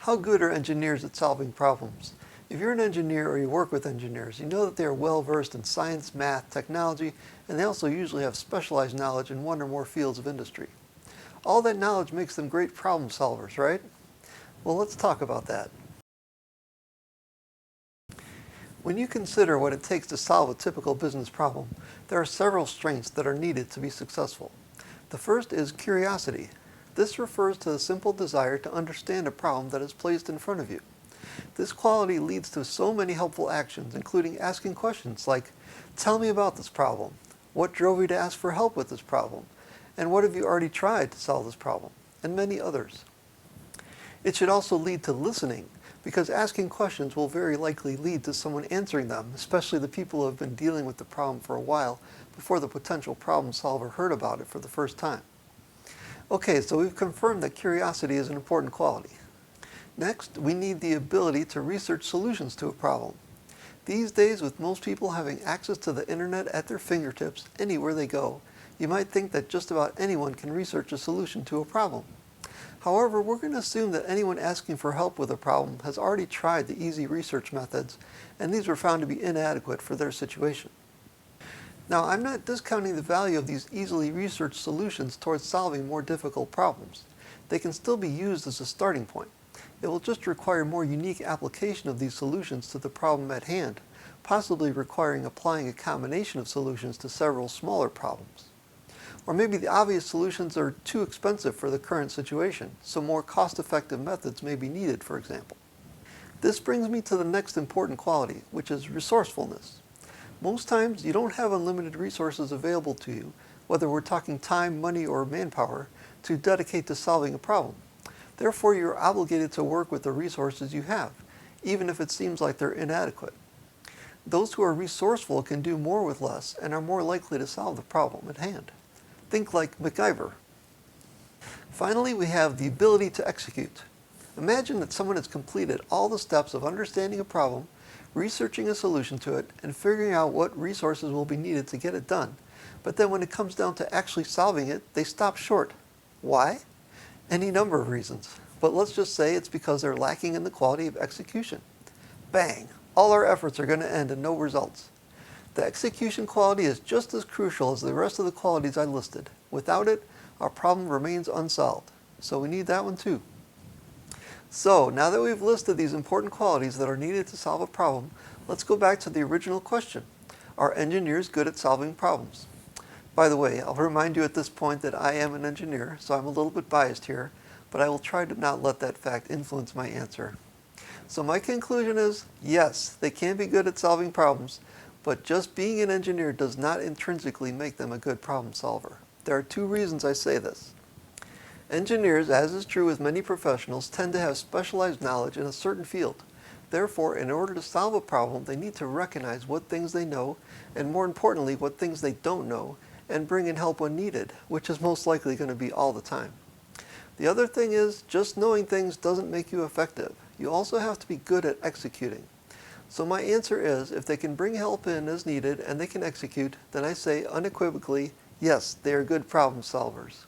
How good are engineers at solving problems? If you're an engineer or you work with engineers, you know that they are well versed in science, math, technology, and they also usually have specialized knowledge in one or more fields of industry. All that knowledge makes them great problem solvers, right? Well, let's talk about that. When you consider what it takes to solve a typical business problem, there are several strengths that are needed to be successful. The first is curiosity. This refers to the simple desire to understand a problem that is placed in front of you. This quality leads to so many helpful actions, including asking questions like, tell me about this problem, what drove you to ask for help with this problem, and what have you already tried to solve this problem, and many others. It should also lead to listening, because asking questions will very likely lead to someone answering them, especially the people who have been dealing with the problem for a while before the potential problem solver heard about it for the first time. Okay, so we've confirmed that curiosity is an important quality. Next, we need the ability to research solutions to a problem. These days, with most people having access to the internet at their fingertips anywhere they go, you might think that just about anyone can research a solution to a problem. However, we're going to assume that anyone asking for help with a problem has already tried the easy research methods, and these were found to be inadequate for their situation. Now, I'm not discounting the value of these easily researched solutions towards solving more difficult problems. They can still be used as a starting point. It will just require more unique application of these solutions to the problem at hand, possibly requiring applying a combination of solutions to several smaller problems. Or maybe the obvious solutions are too expensive for the current situation, so more cost-effective methods may be needed, for example. This brings me to the next important quality, which is resourcefulness. Most times, you don't have unlimited resources available to you, whether we're talking time, money, or manpower, to dedicate to solving a problem. Therefore, you're obligated to work with the resources you have, even if it seems like they're inadequate. Those who are resourceful can do more with less and are more likely to solve the problem at hand. Think like MacGyver. Finally, we have the ability to execute. Imagine that someone has completed all the steps of understanding a problem, researching a solution to it, and figuring out what resources will be needed to get it done. But then when it comes down to actually solving it, they stop short. Why? Any number of reasons. But let's just say it's because they're lacking in the quality of execution. Bang! All our efforts are going to end in no results. The execution quality is just as crucial as the rest of the qualities I listed. Without it, our problem remains unsolved. So we need that one too. So, now that we've listed these important qualities that are needed to solve a problem, let's go back to the original question. Are engineers good at solving problems? By the way, I'll remind you at this point that I am an engineer, so I'm a little bit biased here, but I will try to not let that fact influence my answer. So my conclusion is, yes, they can be good at solving problems, but just being an engineer does not intrinsically make them a good problem solver. There are two reasons I say this. Engineers, as is true with many professionals, tend to have specialized knowledge in a certain field. Therefore, in order to solve a problem, they need to recognize what things they know, and more importantly, what things they don't know, and bring in help when needed, which is most likely going to be all the time. The other thing is, just knowing things doesn't make you effective. You also have to be good at executing. So my answer is, if they can bring help in as needed and they can execute, then I say unequivocally, yes, they are good problem solvers.